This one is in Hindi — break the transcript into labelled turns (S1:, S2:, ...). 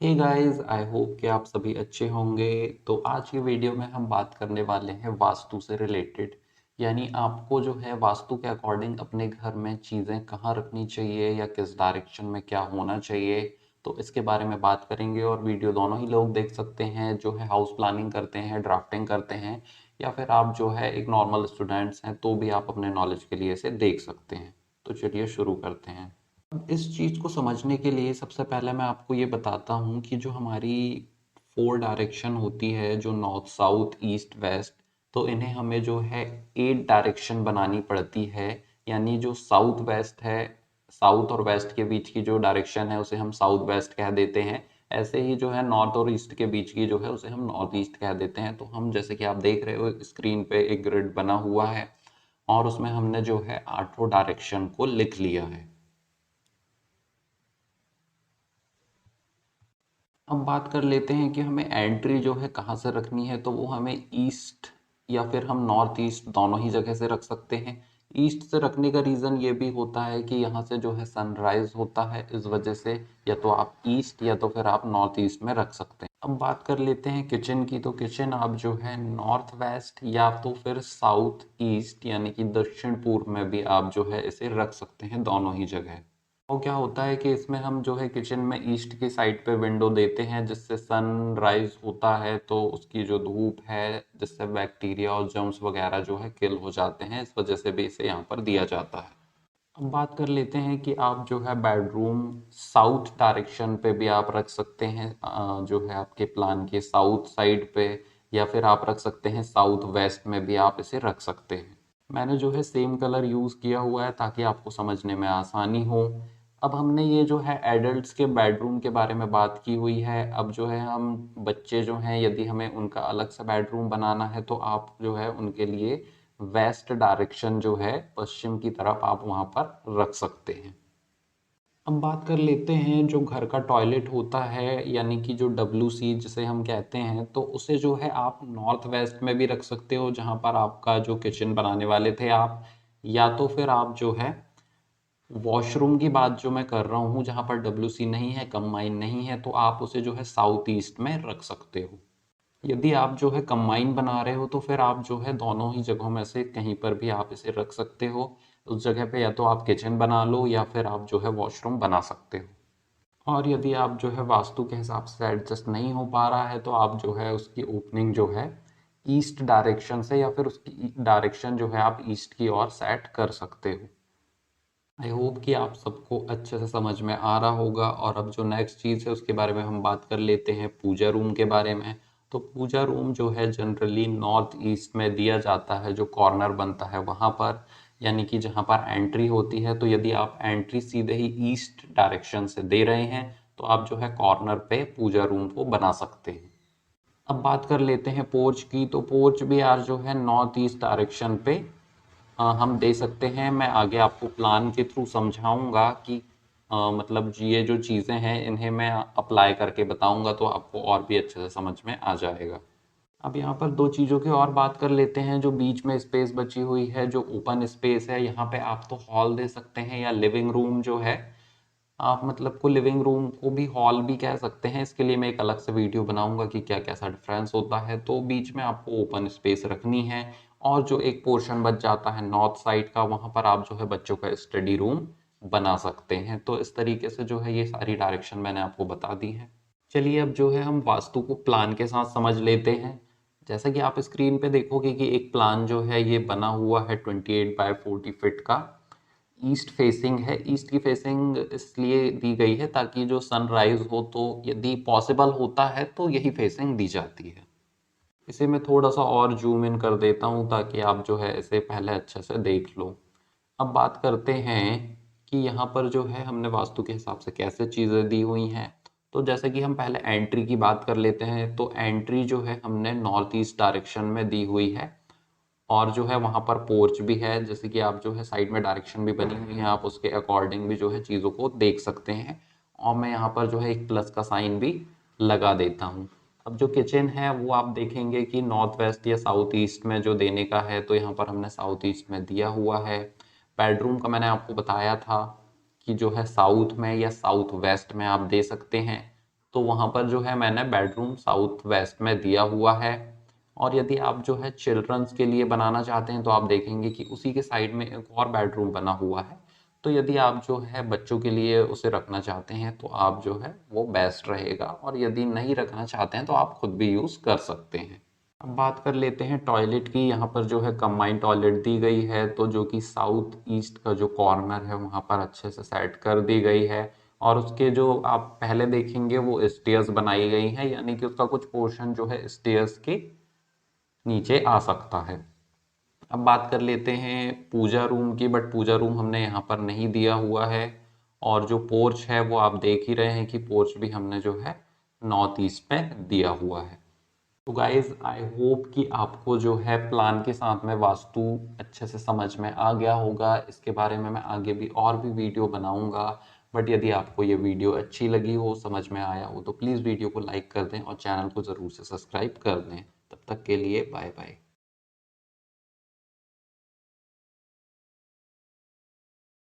S1: हे गाइस, आई होप कि आप सभी अच्छे होंगे। तो आज की वीडियो में हम बात करने वाले हैं वास्तु से रिलेटेड। यानी आपको जो है वास्तु के अकॉर्डिंग अपने घर में चीज़ें कहाँ रखनी चाहिए या किस डायरेक्शन में क्या होना चाहिए। तो इसके बारे में बात करेंगे और वीडियो दोनों ही लोग देख सकते हैं, जो है हाउस प्लानिंग करते हैं, ड्राफ्टिंग करते हैं, या फिर आप जो है एक नॉर्मल स्टूडेंट्स हैं तो भी आप अपने नॉलेज के लिए इसे देख सकते हैं। तो चलिए शुरू करते हैं। अब इस चीज़ को समझने के लिए सबसे पहले मैं आपको ये बताता हूँ कि जो हमारी 4 डायरेक्शन होती है, जो नॉर्थ, साउथ, ईस्ट, वेस्ट, तो इन्हें हमें जो है 8 डायरेक्शन बनानी पड़ती है। यानी जो साउथ वेस्ट है, साउथ और वेस्ट के बीच की जो डायरेक्शन है उसे हम साउथ वेस्ट कह देते हैं। ऐसे ही जो है नॉर्थ और ईस्ट के बीच की जो है उसे हम नॉर्थ ईस्ट कह देते हैं। तो हम जैसे कि आप देख रहे हो स्क्रीन पे एक ग्रिड बना हुआ है और उसमें हमने जो है 8 डायरेक्शन को लिख लिया है। अब बात कर लेते हैं कि हमें एंट्री जो है कहाँ से रखनी है। तो वो हमें ईस्ट या फिर हम नॉर्थ ईस्ट दोनों ही जगह से रख सकते हैं। ईस्ट से रखने का रीज़न ये भी होता है कि यहाँ से जो है सनराइज होता है, इस वजह से या तो आप ईस्ट या तो फिर आप नॉर्थ ईस्ट में रख सकते हैं। अब बात कर लेते हैं किचन की। तो किचन आप जो है नॉर्थ वेस्ट या तो फिर साउथ ईस्ट यानी कि दक्षिण पूर्व में भी आप जो है इसे रख सकते हैं, दोनों ही जगह। वो क्या होता है कि इसमें हम जो है किचन में ईस्ट की साइड पे विंडो देते हैं, जिससे सनराइज होता है तो उसकी जो धूप है, जिससे बैक्टीरिया और जर्म्स वगैरह जो है किल हो जाते हैं, इस वजह से भी इसे यहाँ पर दिया जाता है। अब बात कर लेते हैं कि आप जो है बेडरूम साउथ डायरेक्शन पे भी आप रख सकते हैं, जो है आपके प्लान के साउथ साइड पे, या फिर आप रख सकते हैं साउथ वेस्ट में भी आप इसे रख सकते हैं। मैंने जो है सेम कलर यूज़ किया हुआ है ताकि आपको समझने में आसानी हो। अब हमने ये जो है एडल्ट्स के बेडरूम के बारे में बात की हुई है। अब जो है हम बच्चे जो हैं, यदि हमें उनका अलग से बेडरूम बनाना है तो आप जो है उनके लिए वेस्ट डायरेक्शन जो है पश्चिम की तरफ आप वहाँ पर रख सकते हैं। अब बात कर लेते हैं जो घर का टॉयलेट होता है, यानी कि जो WC जिसे हम कहते हैं, तो उसे जो है आप नॉर्थ वेस्ट में भी रख सकते हो, जहाँ पर आपका जो किचन बनाने वाले थे आप, या तो फिर आप जो है वॉशरूम की बात जो मैं कर रहा हूँ जहाँ पर WC नहीं है, कंबाइन नहीं है, तो आप उसे जो है साउथ ईस्ट में रख सकते हो। यदि आप जो है कंबाइन बना रहे हो तो फिर आप जो है दोनों ही जगहों में से कहीं पर भी आप इसे रख सकते हो। उस जगह पे या तो आप किचन बना लो या फिर आप जो है वॉशरूम बना सकते हो। और यदि आप जो है वास्तु के हिसाब से एडजस्ट नहीं हो पा रहा है तो आप जो है उसकी ओपनिंग जो है ईस्ट डायरेक्शन से या फिर उसकी डायरेक्शन जो है आप ईस्ट की ओर सेट कर सकते हो। आई होप कि आप सबको अच्छे से समझ में आ रहा होगा। और अब जो नेक्स्ट चीज़ है उसके बारे में हम बात कर लेते हैं, पूजा रूम के बारे में। तो पूजा रूम जो है जनरली नॉर्थ ईस्ट में दिया जाता है, जो कॉर्नर बनता है वहाँ पर, यानी कि जहाँ पर एंट्री होती है। तो यदि आप एंट्री सीधे ही ईस्ट डायरेक्शन से दे रहे हैं तो आप जो है कॉर्नर पे पूजा रूम को बना सकते हैं। अब बात कर लेते हैं पोर्च की। तो पोर्च भी यार जो है नॉर्थ ईस्ट डायरेक्शन पे हम दे सकते हैं। मैं आगे आपको प्लान के थ्रू समझाऊंगा कि मतलब ये जो चीज़ें हैं इन्हें मैं अप्लाई करके बताऊंगा तो आपको और भी अच्छे से समझ में आ जाएगा। अब यहाँ पर दो चीज़ों की और बात कर लेते हैं। जो बीच में स्पेस बची हुई है, जो ओपन स्पेस है, यहाँ पे आप तो हॉल दे सकते हैं या लिविंग रूम जो है, आप मतलब को लिविंग रूम को भी हॉल भी कह सकते हैं। इसके लिए मैं एक अलग से वीडियो बनाऊंगा कि क्या कैसा डिफरेंस होता है। तो बीच में आपको ओपन स्पेस रखनी है और जो एक पोर्शन बच जाता है नॉर्थ साइड का, वहाँ पर आप जो है बच्चों का स्टडी रूम बना सकते हैं। तो इस तरीके से जो है ये सारी डायरेक्शन मैंने आपको बता दी है। चलिए अब जो है हम वास्तु को प्लान के साथ समझ लेते हैं। जैसा कि आप स्क्रीन पे देखोगे कि एक प्लान जो है ये बना हुआ है 28 बाय 40 फीट का। ईस्ट फेसिंग है। ईस्ट की फेसिंग इसलिए दी गई है ताकि जो सनराइज हो तो यदि पॉसिबल होता है तो यही फेसिंग दी जाती है। इसे मैं थोड़ा सा और जूम इन कर देता हूँ ताकि आप जो है इसे पहले अच्छे से देख लो। अब बात करते हैं कि यहाँ पर जो है हमने वास्तु के हिसाब से कैसे चीज़ें दी हुई हैं। तो जैसे कि हम पहले एंट्री की बात कर लेते हैं। तो एंट्री जो है हमने नॉर्थ ईस्ट डायरेक्शन में दी हुई है और जो है वहाँ पर पोर्च भी है। जैसे कि आप जो है साइड में डायरेक्शन भी बनी हुई है, आप उसके अकॉर्डिंग भी जो है चीज़ों को देख सकते हैं। और मैं यहाँ पर जो है एक प्लस का साइन भी लगा देता हूँ। अब जो किचन है वो आप देखेंगे कि नॉर्थ वेस्ट या साउथ ईस्ट में जो देने का है, तो यहाँ पर हमने साउथ ईस्ट में दिया हुआ है। बेडरूम का मैंने आपको बताया था कि जो है साउथ में या साउथ वेस्ट में आप दे सकते हैं। तो वहाँ पर जो है मैंने बेडरूम साउथ वेस्ट में दिया हुआ है। और यदि आप जो है चिल्ड्रंस के लिए बनाना चाहते हैं तो आप देखेंगे कि उसी के साइड में एक और बेडरूम बना हुआ है। तो यदि आप जो है बच्चों के लिए उसे रखना चाहते हैं तो आप जो है वो बेस्ट रहेगा, और यदि नहीं रखना चाहते हैं तो आप खुद भी यूज़ कर सकते हैं। अब बात कर लेते हैं टॉयलेट की। यहाँ पर जो है कंबाइंड टॉयलेट दी गई है, तो जो कि साउथ ईस्ट का जो कॉर्नर है वहाँ पर अच्छे से सेट कर दी गई है। और उसके जो आप पहले देखेंगे वो स्टेयर्स बनाई गई हैं, यानी कि उसका कुछ पोर्शन जो है स्टेयर्स के नीचे आ सकता है। अब बात कर लेते हैं पूजा रूम की, बट पूजा रूम हमने यहाँ पर नहीं दिया हुआ है। और जो पोर्च है वो आप देख ही रहे हैं कि पोर्च भी हमने जो है नॉर्थ ईस्ट में दिया हुआ है। तो गाइज आई होप कि आपको जो है प्लान के साथ में वास्तु अच्छे से समझ में आ गया होगा। इसके बारे में मैं आगे भी और भी वीडियो बनाऊंगा। बट यदि आपको ये वीडियो अच्छी लगी हो, समझ में आया हो, तो प्लीज़ वीडियो को लाइक कर दें और चैनल को ज़रूर से सब्सक्राइब कर दें। तब तक के लिए बाय बाय।